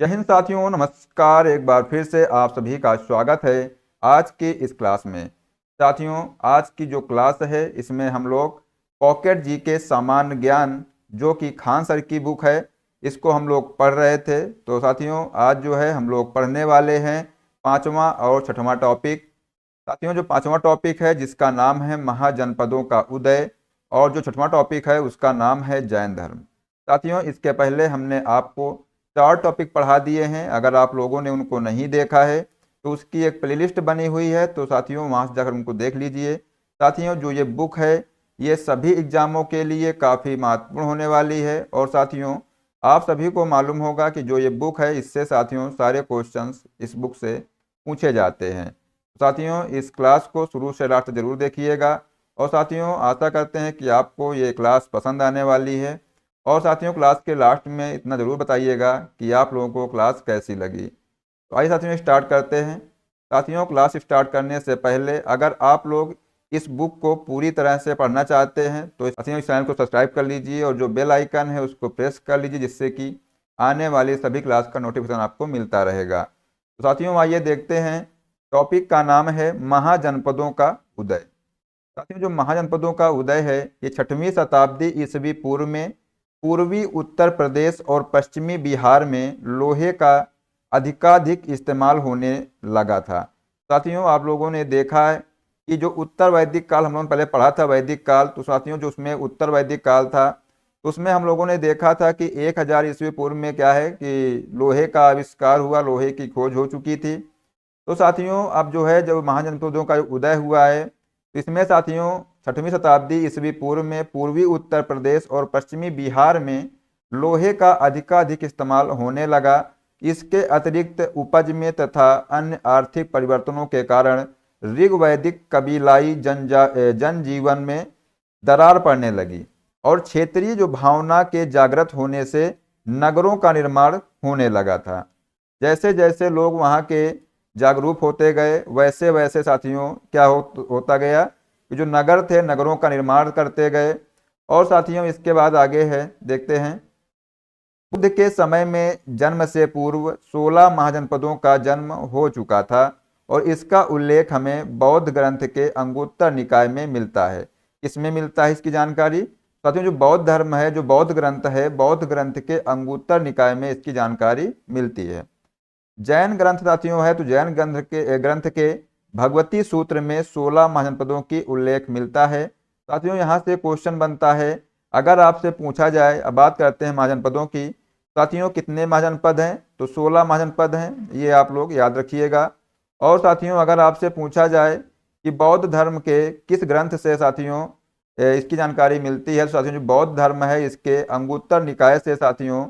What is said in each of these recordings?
जय हिंद साथियों, नमस्कार। एक बार फिर से आप सभी का स्वागत है आज की इस क्लास में। साथियों, आज की जो क्लास है इसमें हम लोग पॉकेट जी के सामान्य ज्ञान जो कि खान सर की बुक है इसको हम लोग पढ़ रहे थे। तो साथियों, आज जो है हम लोग पढ़ने वाले हैं पांचवा और छठवां टॉपिक। साथियों, जो पांचवा टॉपिक है जिसका नाम है महाजनपदों का उदय और जो छठवां टॉपिक है उसका नाम है जैन धर्म। साथियों, इसके पहले हमने आपको 4 टॉपिक पढ़ा दिए हैं। अगर आप लोगों ने उनको नहीं देखा है तो उसकी एक प्लेलिस्ट बनी हुई है, तो साथियों वहां से जाकर उनको देख लीजिए। साथियों, जो ये बुक है ये सभी एग्जामों के लिए काफ़ी महत्वपूर्ण होने वाली है। और साथियों, आप सभी को मालूम होगा कि जो ये बुक है इससे साथियों सारे क्वेश्चंस इस बुक से पूछे जाते हैं। साथियों, इस क्लास को शुरू से लास्ट तक जरूर देखिएगा। और साथियों, आशा करते हैं कि आपको ये क्लास पसंद आने वाली है। और साथियों, क्लास के लास्ट में इतना ज़रूर बताइएगा कि आप लोगों को क्लास कैसी लगी। तो आइए साथियों स्टार्ट करते हैं। साथियों, क्लास स्टार्ट करने से पहले अगर आप लोग इस बुक को पूरी तरह से पढ़ना चाहते हैं तो साथियों इस चैनल को सब्सक्राइब कर लीजिए और जो बेल आइकन है उसको प्रेस कर लीजिए, जिससे कि आने वाली सभी क्लास का नोटिफिकेशन आपको मिलता रहेगा। तो साथियों आइए देखते हैं। टॉपिक का नाम है महाजनपदों का उदय। साथियों, जो महाजनपदों का उदय है ये 6वीं शताब्दी ईस्वी पूर्व में पूर्वी उत्तर प्रदेश और पश्चिमी बिहार में लोहे का अधिकाधिक इस्तेमाल होने लगा था। साथियों, आप लोगों ने देखा है कि जो उत्तर वैदिक काल हम लोगों ने पहले पढ़ा था वैदिक काल, तो साथियों जो उसमें उत्तर वैदिक काल था तो उसमें हम लोगों ने देखा था कि 1000 ईस्वी पूर्व में क्या है कि लोहे का आविष्कार हुआ, लोहे की खोज हो चुकी थी। तो साथियों अब जो है जब महाजनपदों का उदय हुआ है तो इसमें साथियों 6वीं शताब्दी ईस्वी पूर्व में पूर्वी उत्तर प्रदेश और पश्चिमी बिहार में लोहे का अधिकाधिक इस्तेमाल होने लगा। इसके अतिरिक्त उपज में तथा अन्य आर्थिक परिवर्तनों के कारण ऋग्वैदिक कबीलाई जनजीवन में दरार पड़ने लगी और क्षेत्रीय जो भावना के जागृत होने से नगरों का निर्माण होने लगा था। जैसे जैसे लोग वहाँ के जागरूक होते गए वैसे वैसे साथियों क्या होता गया कि जो नगर थे नगरों का निर्माण करते गए। और साथियों इसके बाद आगे है देखते हैं। बुद्ध के समय में जन्म से पूर्व 16 महाजनपदों का जन्म हो चुका था और इसका उल्लेख हमें बौद्ध ग्रंथ के अंगुत्तर निकाय में मिलता है। इसमें मिलता है इसकी जानकारी। साथियों, जो बौद्ध धर्म है, जो बौद्ध ग्रंथ है, बौद्ध ग्रंथ के अंगुत्तर निकाय में इसकी जानकारी मिलती है। जैन ग्रंथ साथियों है तो जैन ग्रंथ के भगवती सूत्र में 16 महाजनपदों की उल्लेख मिलता है। साथियों यहाँ से क्वेश्चन बनता है, अगर आपसे पूछा जाए, अब बात करते हैं महाजनपदों की। साथियों कितने महाजनपद हैं तो 16 महाजनपद हैं, ये आप लोग याद रखिएगा। और साथियों अगर आपसे पूछा जाए कि बौद्ध धर्म के किस ग्रंथ से साथियों इसकी जानकारी मिलती है, तो साथियों जो बौद्ध धर्म है इसके अंगुत्तर निकाय से साथियों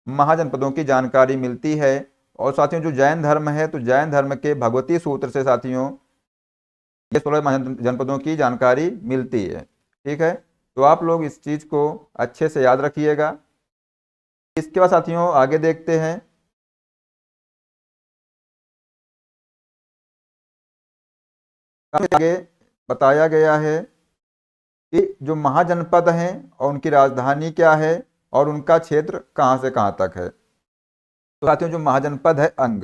महाजनपदों की जानकारी मिलती है। और साथियों जो जैन धर्म है तो जैन धर्म के भगवती सूत्र से साथियों ये 16 जनपदों की जानकारी मिलती है। ठीक है, तो आप लोग इस चीज को अच्छे से याद रखिएगा। इसके बाद साथियों आगे देखते हैं। आगे बताया गया है कि जो महाजनपद हैं और उनकी राजधानी क्या है और उनका क्षेत्र कहाँ से कहाँ तक है। तो साथियों जो महाजनपद है अंग,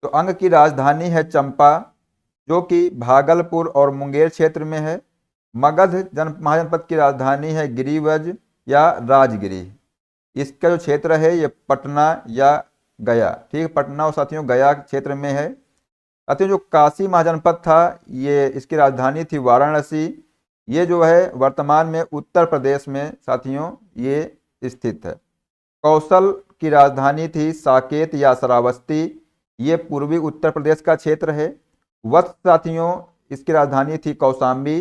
तो अंग की राजधानी है चंपा जो कि भागलपुर और मुंगेर क्षेत्र में है। मगध महाजनपद की राजधानी है गिरिवज या राजगिरी। इसका जो क्षेत्र है ये पटना या गया, ठीक है, पटना और साथियों गया क्षेत्र में है। साथियों जो काशी महाजनपद था ये इसकी राजधानी थी वाराणसी। ये जो है वर्तमान में उत्तर प्रदेश में साथियों ये स्थित है। कौशल की राजधानी थी साकेत या श्रावस्ती, ये पूर्वी उत्तर प्रदेश का क्षेत्र है। वत्स साथियों इसकी राजधानी थी कौशाम्बी,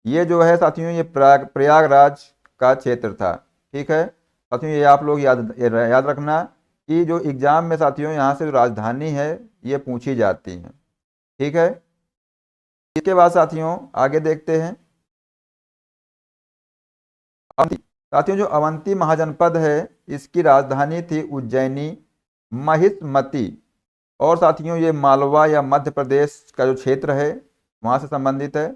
ये जो है साथियों ये प्रयागराज का क्षेत्र था। ठीक है साथियों, ये आप लोग याद रखना कि जो एग्जाम में साथियों यहाँ से जो राजधानी है ये पूछी जाती है। ठीक है, इसके बाद साथियों आगे देखते हैं। साथियों जो अवंती महाजनपद है इसकी राजधानी थी उज्जैनी महिष्मती। और साथियों ये मालवा या मध्य प्रदेश का जो क्षेत्र है वहाँ से संबंधित है।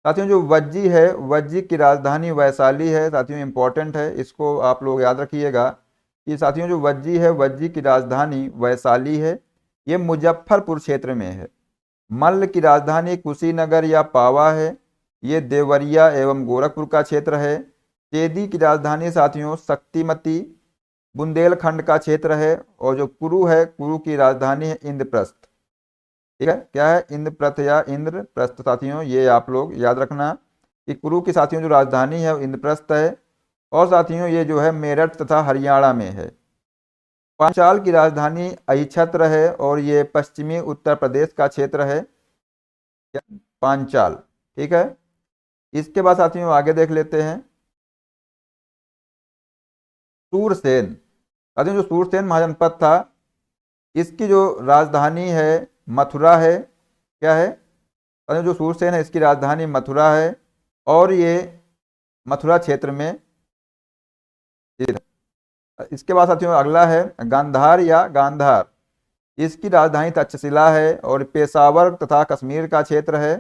साथियों जो वज्जी है, वज्जी की राजधानी वैशाली है। साथियों इंपॉर्टेंट है, इसको आप लोग याद रखिएगा कि साथियों जो वज्जी है, वज्जी की राजधानी वैशाली है, ये मुजफ्फरपुर क्षेत्र में है। मल्ल की राजधानी कुशीनगर या पावा है, ये देवरिया एवं गोरखपुर का क्षेत्र है। चेदी की राजधानी साथियों शक्तिमती बुंदेलखंड का क्षेत्र है। और जो कुरु है, कुरु की राजधानी है इंद्रप्रस्थ। ठीक है, क्या है? इंद्रप्रस्थ या इंद्रप्रस्थ साथियों, ये आप लोग याद रखना कि कुरु की साथियों जो राजधानी है वो इंद्रप्रस्थ है। और साथियों ये जो है मेरठ तथा हरियाणा में है। पांचाल की राजधानी अहिछत्र है और ये पश्चिमी उत्तर प्रदेश का क्षेत्र है, पांचाल। ठीक है, इसके बाद साथियों आगे देख लेते हैं सूरसेन। साथियों जो सूरसेन महाजनपद था, इसकी जो राजधानी है मथुरा है। क्या है? साथियों जो सूरसेन है इसकी राजधानी मथुरा है और ये मथुरा क्षेत्र में। इसके बाद साथियों अगला है गांधार या गांधार। इसकी राजधानी तक्षशिला है और पेशावर तथा कश्मीर का क्षेत्र है।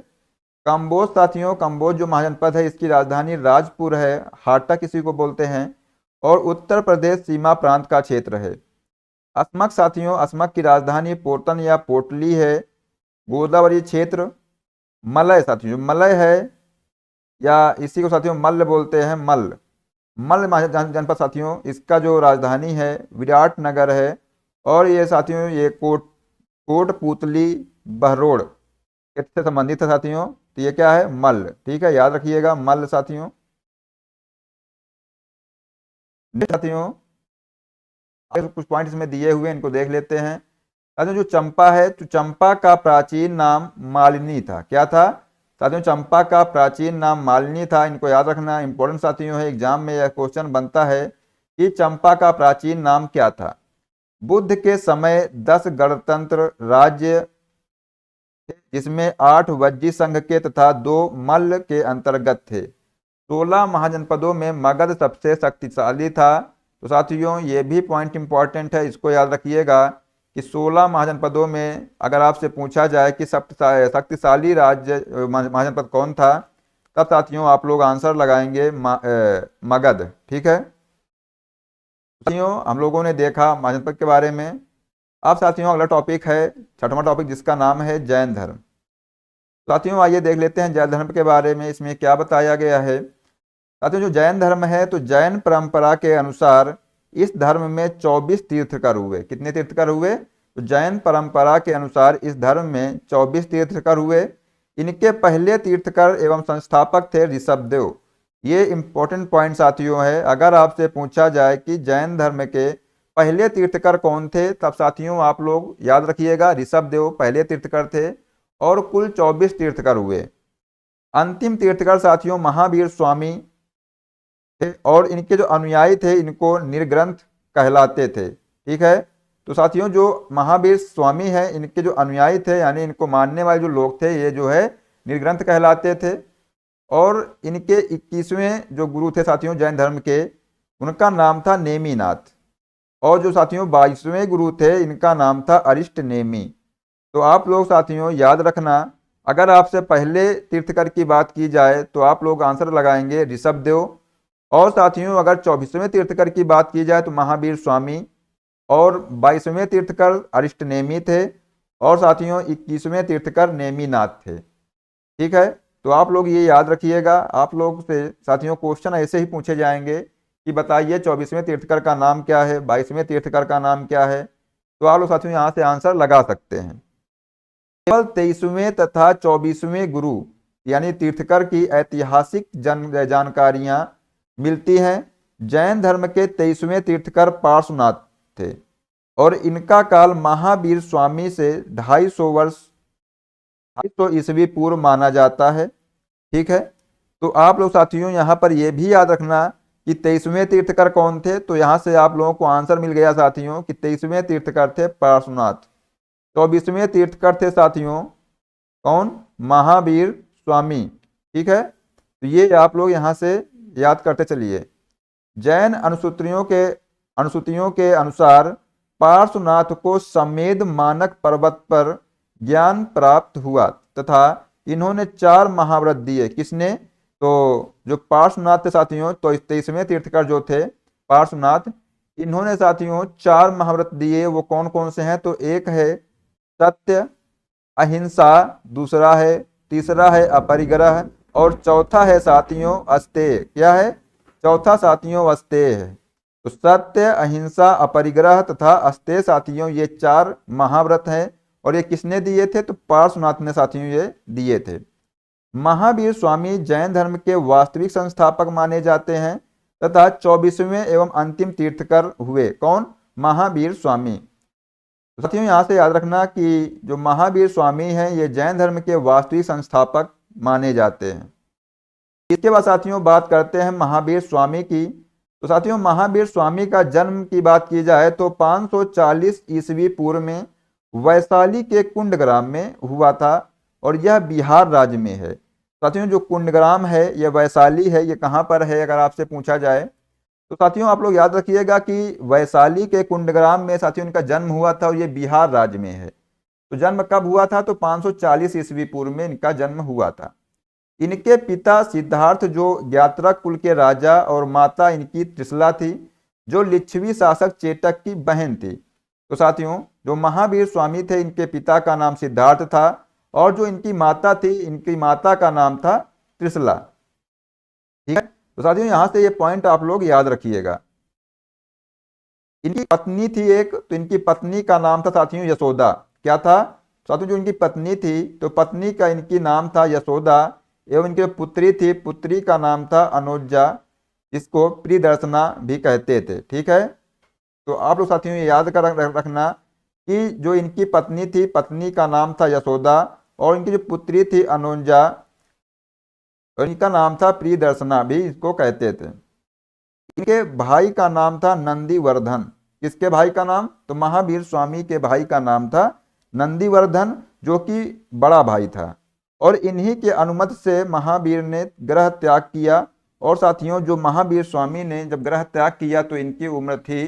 कंबोज साथियों, कंबोज जो महाजनपद है इसकी राजधानी राजपुर है, हाटा किसी को बोलते हैं, और उत्तर प्रदेश सीमा प्रांत का क्षेत्र है। असमक साथियों, असमक की राजधानी पोर्टन या पोटली है, गोदावरी क्षेत्र। मलय साथियों, मलय है या इसी को साथियों मल्ल बोलते हैं, मल्ल जनपद साथियों, इसका जो राजधानी है विराट नगर है। और ये साथियों ये कोटपुतली बहरोड़ से संबंधित है साथियों, तो ये क्या है? मल्ल। ठीक है, याद रखिएगा मल्ल साथियों। साथियों कुछ पॉइंट इसमें दिए हुए, इनको देख लेते हैं। साथियों जो चंपा है, तो चंपा का प्राचीन नाम मालिनी था। क्या था साथियों? चंपा का प्राचीन नाम मालिनी था। इनको याद रखना इंपॉर्टेंट साथियों है, एग्जाम में यह क्वेश्चन बनता है कि चंपा का प्राचीन नाम क्या था। बुद्ध के समय 10 गणतंत्र राज्य जिसमें 8 वज्जी संघ के तथा 2 मल्ल के अंतर्गत थे। 16 महाजनपदों में मगध सबसे शक्तिशाली था। तो साथियों ये भी पॉइंट इंपॉर्टेंट है, इसको याद रखिएगा कि 16 महाजनपदों में अगर आपसे पूछा जाए कि शक्तिशाली राज्य महाजनपद कौन था, तब साथियों आप लोग आंसर लगाएंगे मगध। ठीक है साथियों, हम लोगों ने देखा महाजनपद के बारे में। अब साथियों अगला टॉपिक है 6वां टॉपिक, जिसका नाम है जैन धर्म। साथियों आइए देख लेते हैं जैन धर्म के बारे में, इसमें क्या बताया गया है। साथियों जो जैन धर्म है, तो जैन परंपरा के अनुसार इस धर्म में 24 तीर्थकर हुए। कितने तीर्थकर हुए? तो जैन परंपरा के अनुसार इस धर्म में 24 तीर्थकर हुए। इनके पहले तीर्थकर एवं संस्थापक थे ऋषभदेव। ये इंपॉर्टेंट पॉइंट साथियों है, अगर आपसे पूछा जाए कि जैन धर्म के पहले तीर्थकर कौन थे, तब साथियों आप लोग याद रखिएगा ऋषभदेव पहले तीर्थकर थे और कुल 24 तीर्थकर हुए। अंतिम तीर्थकर साथियों महावीर स्वामी थे और इनके जो अनुयायी थे इनको निर्ग्रंथ कहलाते थे। ठीक है, तो साथियों जो महावीर स्वामी है इनके जो अनुयायी थे यानी इनको मानने वाले जो लोग थे, ये जो है निर्ग्रंथ कहलाते थे। और इनके 21वें जो गुरु थे साथियों जैन धर्म के, उनका नाम था नेमिनाथ। और जो साथियों 22वें गुरु थे इनका नाम था अरिष्ट नेमी। तो आप लोग साथियों याद रखना, अगर आपसे पहले तीर्थकर की बात की जाए तो आप लोग आंसर लगाएंगे ऋषभदेव। और साथियों अगर 24वें तीर्थकर की बात की जाए तो महावीर स्वामी, और 22वें तीर्थकर अरिष्ट नेमी थे, और साथियों 21वें तीर्थकर नेमिनाथ थे। ठीक है, तो आप लोग ये याद रखिएगा। आप लोग से साथियों क्वेश्चन ऐसे ही पूछे जाएंगे कि बताइए 24वें तीर्थकर का नाम क्या है, 22वें तीर्थकर का नाम क्या है। तो आप लोग साथियों यहाँ से आंसर लगा सकते हैं। केवल 23वें तथा 24वें गुरु यानी तीर्थकर की ऐतिहासिक जानकारियां मिलती हैं। जैन धर्म के 23वें तीर्थकर पार्श्वनाथ थे और इनका काल महावीर स्वामी से 250 ईस्वी पूर्व माना जाता है। ठीक है, तो आप लोग साथियों यहाँ पर यह भी याद रखना कि 23वें तीर्थकर कौन थे। तो यहाँ से आप लोगों को आंसर मिल गया साथियों कि 23वें तीर्थकर थे पार्श्वनाथ। 24वें तीर्थकर थे साथियों कौन? महावीर स्वामी। ठीक है, तो ये आप लोग यहाँ से याद करते चलिए। जैन अनुसूतियों के अनुसार पार्श्वनाथ को समेध मानक पर्वत पर ज्ञान प्राप्त हुआ तथा इन्होंने 4 महाव्रत दिए। किसने? तो जो पार्श्वनाथ थे साथियों, तो 23वें तीर्थकर जो थे पार्श्वनाथ, इन्होंने साथियों 4 महाव्रत दिए, वो कौन कौन से हैं? तो एक है सत्य, अहिंसा, दूसरा है, तीसरा है अपरिग्रह, और चौथा है साथियों अस्तेय। क्या है? चौथा साथियों अस्तेय है। तो सत्य, अहिंसा, अपरिग्रह तथा अस्तेय साथियों ये 4 महाव्रत हैं। और ये किसने दिए थे? तो पार्श्वनाथ ने साथियों ये दिए थे। महावीर स्वामी जैन धर्म के वास्तविक संस्थापक माने जाते हैं तथा 24वें एवं अंतिम तीर्थकर हुए। कौन? महावीर स्वामी। तो साथियों यहाँ से याद रखना कि जो महावीर स्वामी हैं ये जैन धर्म के वास्तविक संस्थापक माने जाते हैं। इसके बाद साथियों बात करते हैं महावीर स्वामी की। तो साथियों महावीर स्वामी का जन्म की बात की जाए तो 540 ईस्वी पूर्व में वैशाली के कुंडग्राम में हुआ था, और यह बिहार राज्य में है। साथियों जो कुंडग्राम है यह वैशाली है, ये कहाँ पर है अगर आपसे पूछा जाए तो साथियों आप लोग याद रखिएगा कि वैशाली के कुंडग्राम में साथियों इनका जन्म हुआ था, और ये बिहार राज्य में है। तो जन्म कब हुआ था? तो 540 ईस्वी पूर्व में इनका जन्म हुआ था। इनके पिता सिद्धार्थ जो ज्ञात्रक कुल के राजा, और माता इनकी त्रिशला थी जो लिच्छवी शासक चेटक की बहन थी। तो साथियों जो महावीर स्वामी थे इनके पिता का नाम सिद्धार्थ था, और जो इनकी माता थी इनकी माता का नाम था त्रिशला। ठीक है, तो साथियों यहां से ये पॉइंट आप लोग याद रखिएगा। इनकी पत्नी थी एक, तो इनकी पत्नी का नाम था साथियों यशोदा। क्या था साथियों? जो इनकी पत्नी थी तो पत्नी का इनकी नाम था यशोदा, एवं इनकी पुत्री थी, पुत्री का नाम था अनुजा, इसको प्रियदर्शना भी कहते थे। ठीक है, तो आप लोग साथियों ये याद कर रखना कि जो इनकी पत्नी थी पत्नी का नाम था यशोदा, और इनकी जो पुत्री थी अनुजा, और इनका नाम था प्रियदर्शना भी इसको कहते थे। इनके भाई का नाम था नंदीवर्धन। किसके भाई का नाम? तो महावीर स्वामी के भाई का नाम था नंदीवर्धन, जो कि बड़ा भाई था। और इन्हीं के अनुमति से महावीर ने ग्रह त्याग किया। और साथियों जो महावीर स्वामी ने जब ग्रह त्याग किया तो इनकी उम्र थी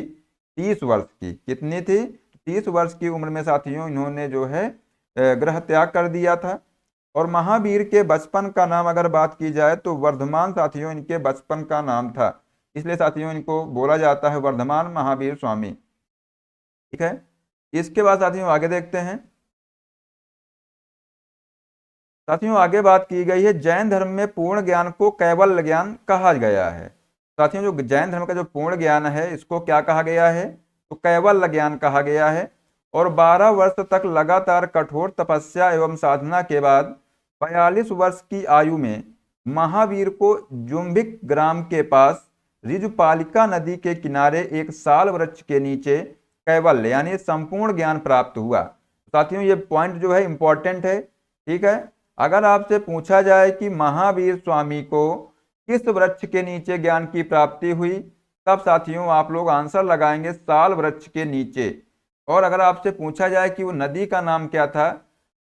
30 वर्ष की। कितनी थी? 30 वर्ष की उम्र में साथियों इन्होंने जो है ग्रह त्याग कर दिया था। और महावीर के बचपन का नाम अगर बात की जाए तो वर्धमान साथियों इनके बचपन का नाम था, इसलिए साथियों इनको बोला जाता है वर्धमान महावीर स्वामी। ठीक है, इसके बाद साथियों आगे देखते हैं। साथियों आगे बात की गई है जैन धर्म में पूर्ण ज्ञान को कैवल्य ज्ञान कहा गया है। साथियों जो जैन धर्म का जो पूर्ण ज्ञान है इसको क्या कहा गया है? तो कैवल्य ज्ञान कहा गया है। और 12 वर्ष तक लगातार कठोर तपस्या एवं साधना के बाद 42 वर्ष की आयु में महावीर को जुम्बिक ग्राम के पास ऋजुपालिका नदी के किनारे एक साल वृक्ष के नीचे कैवल्य यानी संपूर्ण ज्ञान प्राप्त हुआ। साथियों ये पॉइंट जो है इंपॉर्टेंट है। ठीक है, अगर आपसे पूछा जाए कि महावीर स्वामी को किस वृक्ष के नीचे ज्ञान की प्राप्ति हुई, तब साथियों आप लोग आंसर लगाएंगे साल वृक्ष के नीचे। और अगर आपसे पूछा जाए कि वो नदी का नाम क्या था,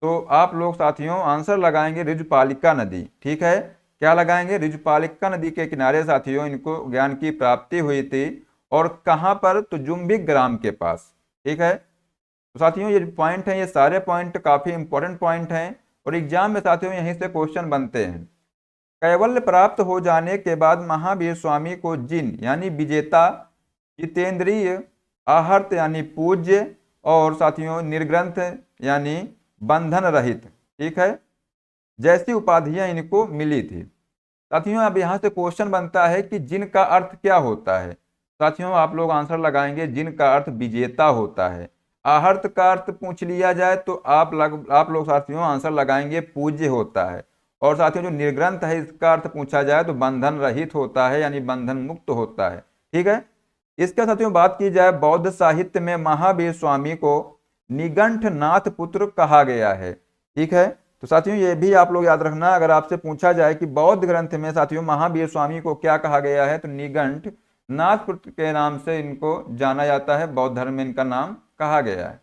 तो आप लोग साथियों आंसर लगाएंगे ऋजुपालिका नदी। ठीक है, क्या लगाएंगे? ऋजुपालिका नदी के किनारे साथियों इनको ज्ञान की प्राप्ति हुई थी। और कहाँ पर? तो जुम्बिक ग्राम के पास। ठीक है, तो साथियों ये पॉइंट हैं, ये सारे पॉइंट काफी इंपॉर्टेंट पॉइंट हैं, और एग्जाम में साथियों यहीं से क्वेश्चन बनते हैं। कैवल्य प्राप्त हो जाने के बाद महावीर स्वामी को जिन यानी विजेता, जितेंद्रिय, आहर्त यानी पूज्य, और साथियों निर्ग्रंथ यानी बंधन रहित, ठीक है, जैसी उपाधियां इनको मिली थी। साथियों अब यहाँ से क्वेश्चन बनता है कि जिन का अर्थ क्या होता है। साथियों आप लोग आंसर लगाएंगे जिन का अर्थ विजेता होता है। आहर्त का अर्थ पूछ लिया जाए तो आप लोग साथियों आंसर लगाएंगे पूज्य होता है। और साथियों जो निर्ग्रंथ है इसका अर्थ पूछा जाए तो बंधन रहित होता है यानी बंधन मुक्त होता है। ठीक है, इसके साथियों बात की जाए बौद्ध साहित्य में महावीर स्वामी को निगंठ नाथ पुत्र कहा गया है। ठीक है, तो साथियों ये भी आप लोग याद रखना, अगर आपसे पूछा जाए कि बौद्ध ग्रंथ में साथियों महावीर स्वामी को क्या कहा गया है, तो निगंठ नाथ पुत्र के नाम से इनको जाना जाता है, बौद्ध धर्म में इनका नाम कहा गया है।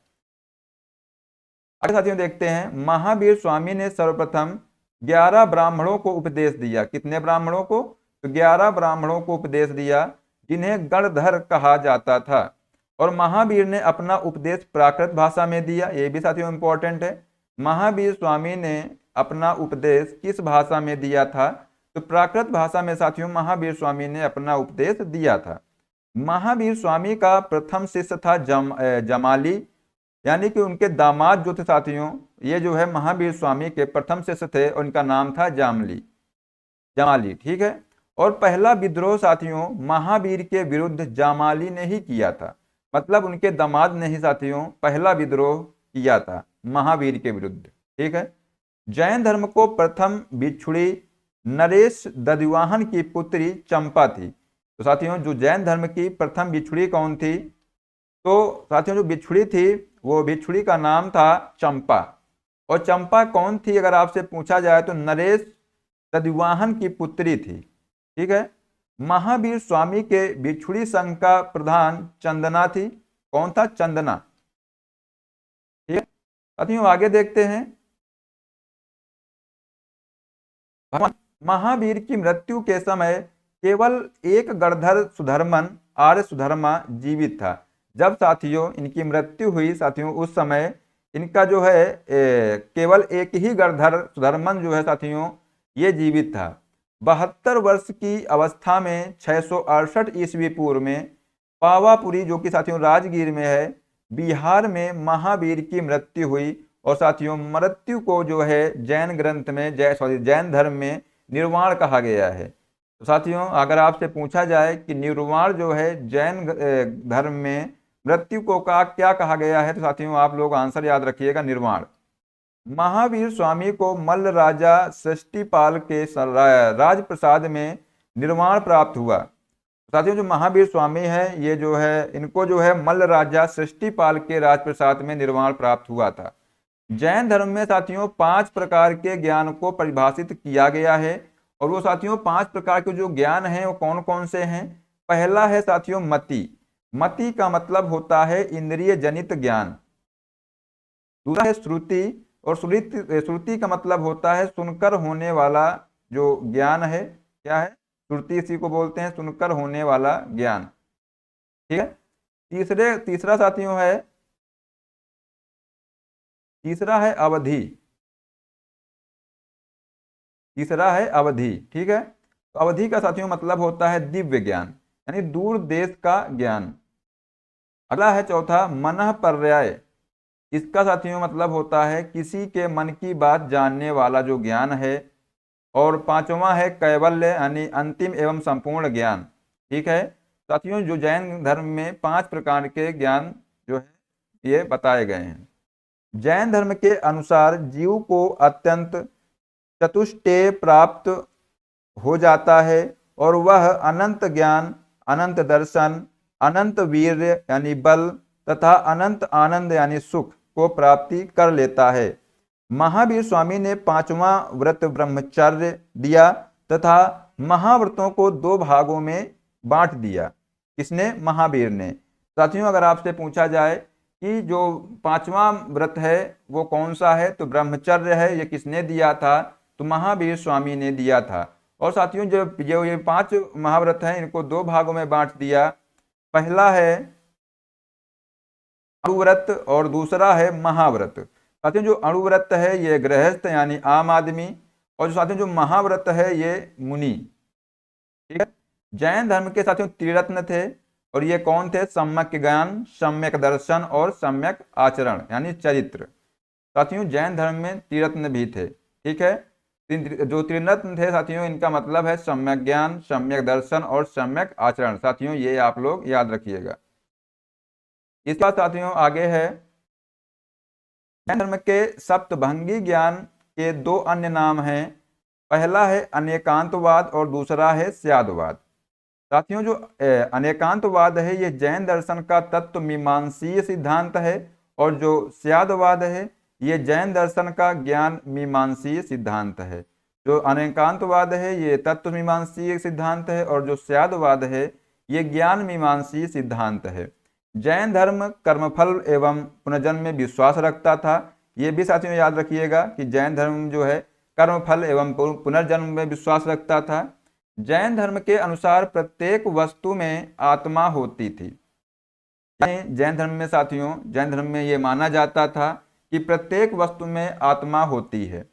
आगे साथियों देखते हैं, महावीर स्वामी ने सर्वप्रथम 11 ब्राह्मणों को उपदेश दिया। कितने ब्राह्मणों को? तो 11 ब्राह्मणों को उपदेश दिया जिन्हें गणधर कहा जाता था। और महावीर ने अपना उपदेश प्राकृत भाषा में दिया। ये भी साथियों इंपॉर्टेंट है। महावीर स्वामी ने अपना उपदेश किस भाषा में दिया था? तो प्राकृत भाषा में साथियों महावीर स्वामी ने अपना उपदेश दिया था। महावीर स्वामी का प्रथम शिष्य था जमाली, यानी कि उनके दामाद जो थे साथियों, ये जो है महावीर स्वामी के प्रथम शिष्य थे, उनका नाम था जमाली। ठीक है। और पहला विद्रोह साथियों महावीर के विरुद्ध जमाली ने ही किया था, मतलब उनके दामाद ने ही साथियों पहला विद्रोह किया था महावीर के विरुद्ध। ठीक है। जैन धर्म को प्रथम बिछुड़ी नरेश दधिवाहन की पुत्री चंपा थी। तो साथियों जो जैन धर्म की प्रथम बिछुड़ी कौन थी? तो साथियों जो बिछुड़ी थी वो बिछुड़ी का नाम था चंपा। और चंपा कौन थी अगर आपसे पूछा जाए तो नरेश दधिवाहन की पुत्री थी। ठीक है। महावीर स्वामी के बिछुड़ी संघ का प्रधान चंदना थी। कौन था? चंदना। ठीक है। साथियों आगे देखते हैं। भगवान महावीर की मृत्यु के समय केवल एक गणधर सुधर्मन आर्य सुधर्मा जीवित था। जब साथियों इनकी मृत्यु हुई साथियों उस समय इनका जो है केवल एक ही गणधर सुधर्मन जो है साथियों ये जीवित था। 72 वर्ष की अवस्था में 668 ईस्वी पूर्व में पावापुरी जो कि साथियों राजगीर में है बिहार में महावीर की मृत्यु हुई। और साथियों मृत्यु को जो है जैन ग्रंथ में जैन धर्म में निर्वाण कहा गया है। तो साथियों अगर आपसे पूछा जाए कि निर्वाण जो है जैन धर्म में मृत्यु को क्या कहा गया है, तो साथियों आप लोग आंसर याद रखिएगा, निर्वाण। महावीर स्वामी को मल्ल राजा सृष्टिपाल के राजप्रसाद में निर्वाण प्राप्त हुआ। साथियों जो महावीर स्वामी है ये जो है इनको जो है मल्ल राजा सृष्टिपाल के राजप्रसाद में निर्वाण प्राप्त हुआ था। जैन धर्म में साथियों 5 प्रकार के ज्ञान को परिभाषित किया गया है। और वो साथियों 5 प्रकार के जो ज्ञान हैं वो कौन कौन से हैं? पहला है साथियों मति। मति का मतलब होता है इंद्रिय जनित ज्ञान। दूसरा है श्रुति, और श्रुति का मतलब होता है सुनकर होने वाला जो ज्ञान है। क्या है? श्रुति इसी को बोलते हैं, सुनकर होने वाला ज्ञान। ठीक है। तीसरा साथियों है अवधि। तीसरा है अवधि। ठीक है। तो अवधि का साथियों मतलब होता है दिव्य ज्ञान, यानी दूर देश का ज्ञान। अगला है चौथा मनः पर्याय। इसका साथियों मतलब होता है किसी के मन की बात जानने वाला जो ज्ञान है। और पांचवा है कैवल्य, यानी अंतिम एवं संपूर्ण ज्ञान। ठीक है। साथियों जो जैन धर्म में 5 प्रकार के ज्ञान जो है ये बताए गए हैं। जैन धर्म के अनुसार जीव को अत्यंत चतुष्टय प्राप्त हो जाता है और वह अनंत ज्ञान, अनंत दर्शन, अनंत वीर्य यानी बल तथा अनंत आनंद यानी सुख को प्राप्ति कर लेता है। महावीर स्वामी ने 5वां व्रत ब्रह्मचर्य दिया तथा महाव्रतों को 2 भागों में बांट दिया। किसने? महावीर ने। साथियों अगर आपसे पूछा जाए कि जो 5वां व्रत है वो कौन सा है, तो ब्रह्मचर्य है। ये किसने दिया था? तो महावीर स्वामी ने दिया था। और साथियों जो ये 5 महाव्रत हैं इनको 2 भागों में बांट दिया। पहला है अणुव्रत और दूसरा है महाव्रत। साथियों जो अणुव्रत है ये गृहस्थ यानी आम आदमी, और जो साथियों जो महाव्रत है ये मुनि। ठीक है। जैन धर्म के साथियों त्रिरत्न थे, और ये कौन थे? सम्यक ज्ञान, सम्यक दर्शन और सम्यक आचरण यानी चरित्र। साथियों जैन धर्म में त्रिरत्न भी थे। ठीक है। जो त्रिरत्न थे साथियों इनका मतलब है सम्यक ज्ञान, सम्यक दर्शन और सम्यक आचरण। साथियों ये आप लोग याद रखिएगा। इसका साथियों आगे है जैन धर्म के सप्तभंगी ज्ञान के 2 अन्य नाम हैं। पहला है अनेकांतवाद और दूसरा है स्यादवाद। साथियों जो अनेकांतवाद है ये जैन दर्शन का तत्व मीमांसीय सिद्धांत है, और जो स्यादवाद है ये जैन दर्शन का ज्ञान मीमांसीय सिद्धांत है। जो अनेकांतवाद है ये तत्व मीमांसीय सिद्धांत है, और जो स्यादवाद है ये ज्ञान मीमांसीय सिद्धांत है। जैन धर्म कर्मफल एवं पुनर्जन्म में विश्वास रखता था। ये भी साथियों याद रखिएगा कि जैन धर्म जो है कर्मफल एवं पुनर्जन्म में विश्वास रखता था। जैन धर्म के अनुसार प्रत्येक वस्तु में आत्मा होती थी। जैन धर्म में साथियों जैन धर्म में ये माना जाता था कि प्रत्येक वस्तु में आत्मा होती है।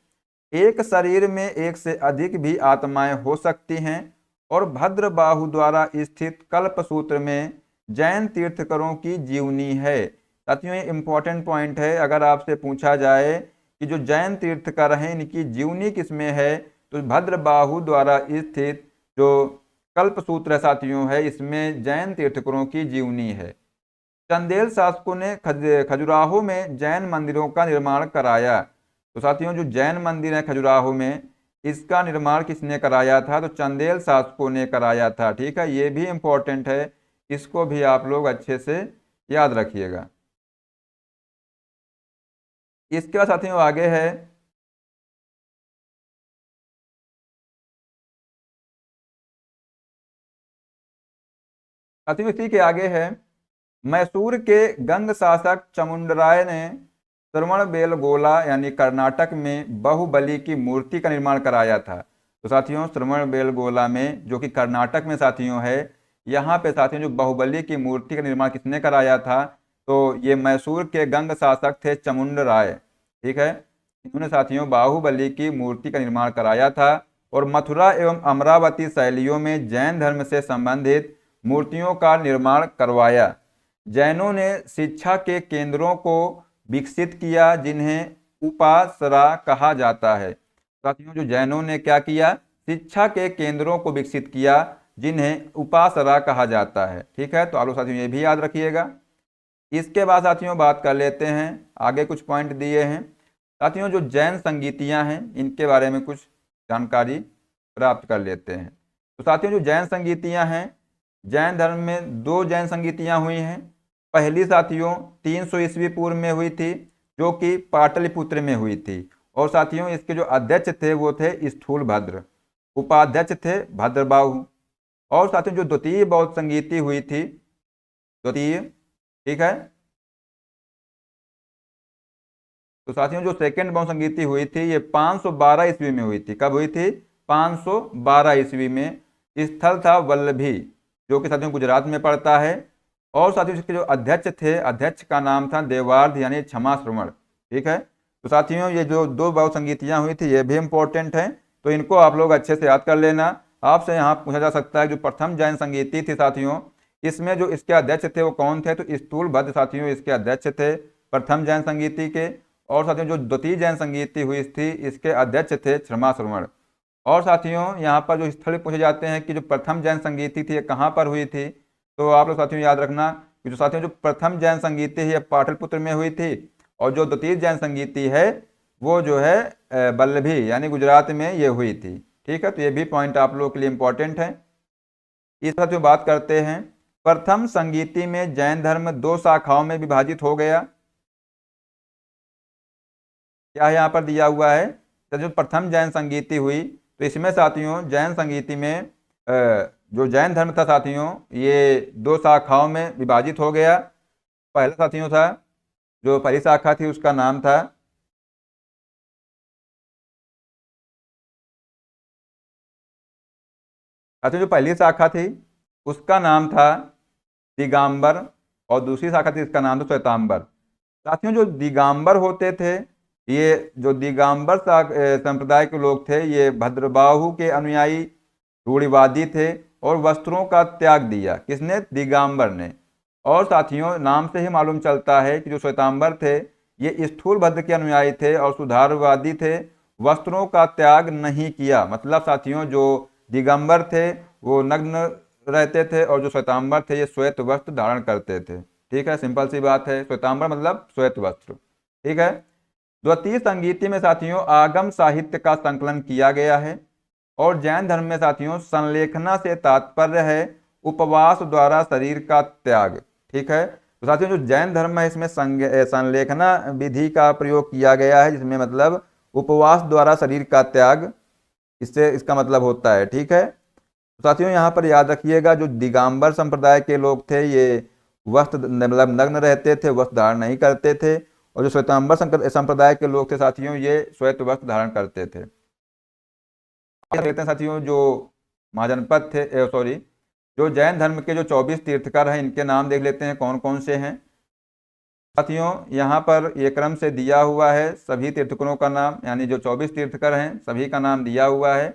एक शरीर में एक से अधिक भी आत्माएं हो सकती हैं, और भद्रबाहु द्वारा स्थित कल्पसूत्र में जैन तीर्थंकरों की जीवनी है। साथियों ये इंपॉर्टेंट पॉइंट है, अगर आपसे पूछा जाए कि जो जैन तीर्थंकर हैं इनकी जीवनी किसमें है, तो भद्रबाहु द्वारा स्थित जो कल्पसूत्र साथियों है इसमें जैन तीर्थंकरों की जीवनी है। चंदेल शासकों ने खजुराहो में जैन मंदिरों का निर्माण कराया। तो साथियों जो जैन मंदिर है खजुराहो में, इसका निर्माण किसने कराया था, तो चंदेल शासकों ने कराया था। ठीक है, ये भी इंपॉर्टेंट है, इसको भी आप लोग अच्छे से याद रखिएगा। इसके बाद साथियों आगे है साथियों इसी के आगे है मैसूर के गंग शासक चामुंडराय ने श्रवणबेलगोला यानी कर्नाटक में बाहुबली की मूर्ति का निर्माण कराया था। तो साथियों श्रवणबेलगोला में जो कि कर्नाटक में साथियों है, यहाँ पे साथियों जो बाहुबली की मूर्ति का निर्माण किसने कराया था, तो ये मैसूर के गंग शासक थे चामुंडराय। ठीक है, इन्होंने साथियों बाहुबली की मूर्ति का निर्माण कराया था और मथुरा एवं अमरावती शैलियों में जैन धर्म से संबंधित मूर्तियों का निर्माण करवाया। जैनों ने शिक्षा के केंद्रों को विकसित किया जिन्हें उपासरा कहा जाता है। साथियों जो जैनों ने क्या किया, शिक्षा के केंद्रों को विकसित किया जिन्हें उपासरा कहा जाता है। ठीक है, तो आप लोग साथियों ये भी याद रखिएगा। इसके बाद साथियों बात कर लेते हैं, आगे कुछ पॉइंट दिए हैं। साथियों जो जैन संगीतियां हैं इनके बारे में कुछ जानकारी प्राप्त कर लेते हैं। तो साथियों जो जैन संगीतियां हैं, जैन धर्म में दो जैन संगीतियां हुई हैं। पहली साथियों 300 ईस्वी पूर्व में हुई थी जो कि पाटलिपुत्र में हुई थी, और साथियों इसके जो अध्यक्ष थे वो थे स्थूलभद्र, उपाध्यक्ष थे भद्रबाहु। और साथियों जो द्वितीय बौद्ध संगीति हुई थी, द्वितीय, ठीक है, तो साथियों जो सेकंड बौद्ध संगीति हुई थी ये 512 ईस्वी में हुई थी। कब हुई थी, 512 ईस्वी में। स्थल था वल्लभी जो कि साथियों गुजरात में पड़ता है। और साथियों इसके जो अध्यक्ष थे, अध्यक्ष का नाम था देवार्ध यानी क्षमा श्रवण। ठीक है, तो साथियों ये जो दो बौद्ध संगीतियां हुई थी ये भी इंपॉर्टेंट हैं, तो इनको आप लोग अच्छे से याद कर लेना। आपसे यहाँ पूछा जा सकता है जो प्रथम जैन संगीति थी साथियों, इसमें जो इसके अध्यक्ष थे वो कौन थे, तो स्थूलभद्र साथियों इसके अध्यक्ष थे प्रथम जैन संगीति के। और साथियों जो द्वितीय जैन संगीति हुई थी इसके अध्यक्ष थे क्षमा श्रवण। और साथियों यहाँ पर जो स्थल पूछे जाते हैं कि जो प्रथम जैन संगीति थी ये कहाँ पर हुई थी, तो आप लोग साथियों याद रखना कि जो साथियों जो प्रथम जैन संगीति है पाटलिपुत्र में हुई थी, और जो द्वितीय जैन संगीति है वो जो है वल्लभी यानी गुजरात में ये हुई थी। ठीक है, तो ये भी पॉइंट आप लोगों के लिए इंपॉर्टेंट है। इस साथियों बात करते हैं, प्रथम संगीति में जैन धर्म दो शाखाओं में विभाजित हो गया। क्या यहाँ पर दिया हुआ है, तो जो प्रथम जैन संगीति हुई तो इसमें साथियों जैन संगीति में जो जैन धर्म था साथियों ये दो शाखाओं में विभाजित हो गया। पहला साथियों था जो पहली शाखा थी उसका नाम था साथियों जो पहली शाखा थी उसका नाम था दिगंबर, और दूसरी शाखा थी इसका नाम था श्वेतांबर। साथियों जो दिगंबर होते थे, ये जो दिगंबर संप्रदाय के लोग थे ये भद्रबाहु के अनुयायी रूढ़िवादी थे और वस्त्रों का त्याग दिया। किसने, दिगंबर ने। और साथियों नाम से ही मालूम चलता है कि जो श्वेतांबर थे ये स्थूलभद्र के अनुयायी थे और सुधारवादी थे, वस्त्रों का त्याग नहीं किया। मतलब साथियों जो दिगंबर थे वो नग्न रहते थे और जो श्वेतांबर थे ये श्वेत वस्त्र धारण करते थे। ठीक है, सिंपल सी बात है, श्वेतांबर मतलब श्वेत वस्त्र। ठीक है, द्वितीय संगीति में साथियों आगम साहित्य का संकलन किया गया है। और जैन धर्म में साथियों संलेखना से तात्पर्य है उपवास द्वारा शरीर का त्याग। ठीक है, तो साथियों जो जैन धर्म है इसमें संलेखना विधि का प्रयोग किया गया है, जिसमें मतलब उपवास द्वारा शरीर का त्याग, इससे इसका मतलब होता है। ठीक है, तो साथियों यहाँ पर याद रखिएगा जो दिगंबर संप्रदाय के लोग थे ये वस्त्र मतलब नग्न रहते थे, वस्त्र धारण नहीं करते थे, और जो श्वेतांबर संप्रदाय के लोग थे साथियों ये श्वेत वस्त्र धारण करते थे। देखते हैं साथियों जो महाजनपद थे सॉरी जो जैन धर्म के जो 24 तीर्थकर हैं इनके नाम देख लेते हैं कौन कौन से हैं। साथियों यहाँ पर ये क्रम से दिया हुआ है सभी तीर्थकरों का नाम, यानी जो 24 तीर्थकर हैं सभी का नाम दिया हुआ है।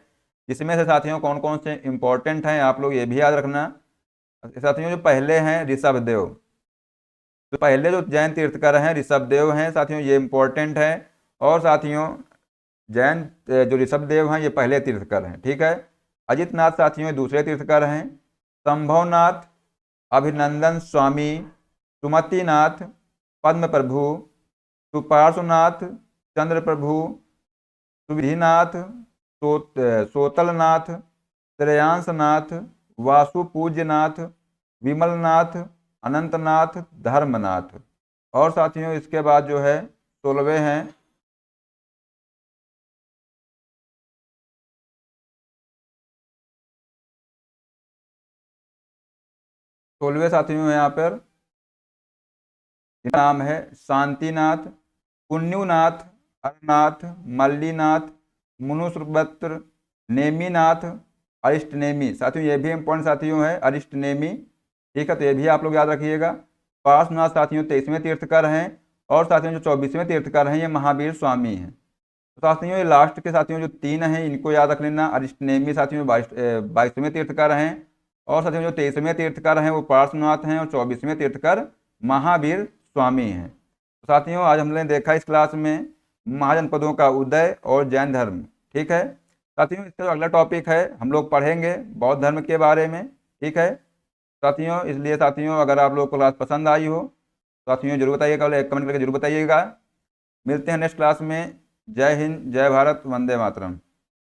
इसमें से साथियों कौन कौन से इंपॉर्टेंट हैं आप लोग ये भी याद रखना। साथियों जो पहले हैं ऋषभदेव, तो पहले जो जैन तीर्थकर हैं ऋषभदेव हैं साथियों, ये इंपॉर्टेंट है। और साथियों जैन जो ऋषभदेव हैं ये पहले तीर्थकर हैं, ठीक है। अजितनाथ साथियों ये दूसरे तीर्थकर हैं। संभवनाथ, अभिनंदन स्वामी, सुमतिनाथ, पद्म प्रभु, सुपार्श्वनाथ, चंद्र प्रभु, सुविधिनाथ, सोतलनाथ, श्रेयांसनाथ, वासु पूज्यनाथ, विमलनाथ, अनंतनाथ, धर्मनाथ। और साथियों इसके बाद जो है 16वें हैं 16वें साथियों यहाँ पर नाम है शांतिनाथ, पुण्युनाथ, अरनाथ, मल्लीनाथ, मुनुश्रवत्र, नेमीनाथ, अरिष्टनेमी। साथियों ये भी इंपॉर्टेंट साथियों है अरिष्टनेमी, ठीक है, तो ये भी आप लोग याद रखिएगा। पार्श्वनाथ साथियों 23वें तीर्थकर हैं। और साथियों जो 24वें तीर्थकर हैं ये महावीर स्वामी हैं। तो साथियों ये लास्ट के साथियों जो 3 हैं इनको याद रख लेना। अरिष्टनेमी साथियों 22वें तीर्थकर हैं। और साथियों जो 23वें तीर्थकर हैं वो पार्श्वनाथ हैं। और 24वें तीर्थकर महावीर स्वामी हैं। तो साथियों आज हमने देखा इस क्लास में महाजनपदों का उदय और जैन धर्म, ठीक है। साथियों इसका जो अगला टॉपिक है हम लोग पढ़ेंगे बौद्ध धर्म के बारे में, ठीक है साथियों। इसलिए साथियों अगर आप लोग को क्लास पसंद आई हो साथियों जरूर बताइएगा, कमेंट करके जरूर बताइएगा। मिलते हैं नेक्स्ट क्लास में। जय हिंद, जय भारत, वंदे मातरम।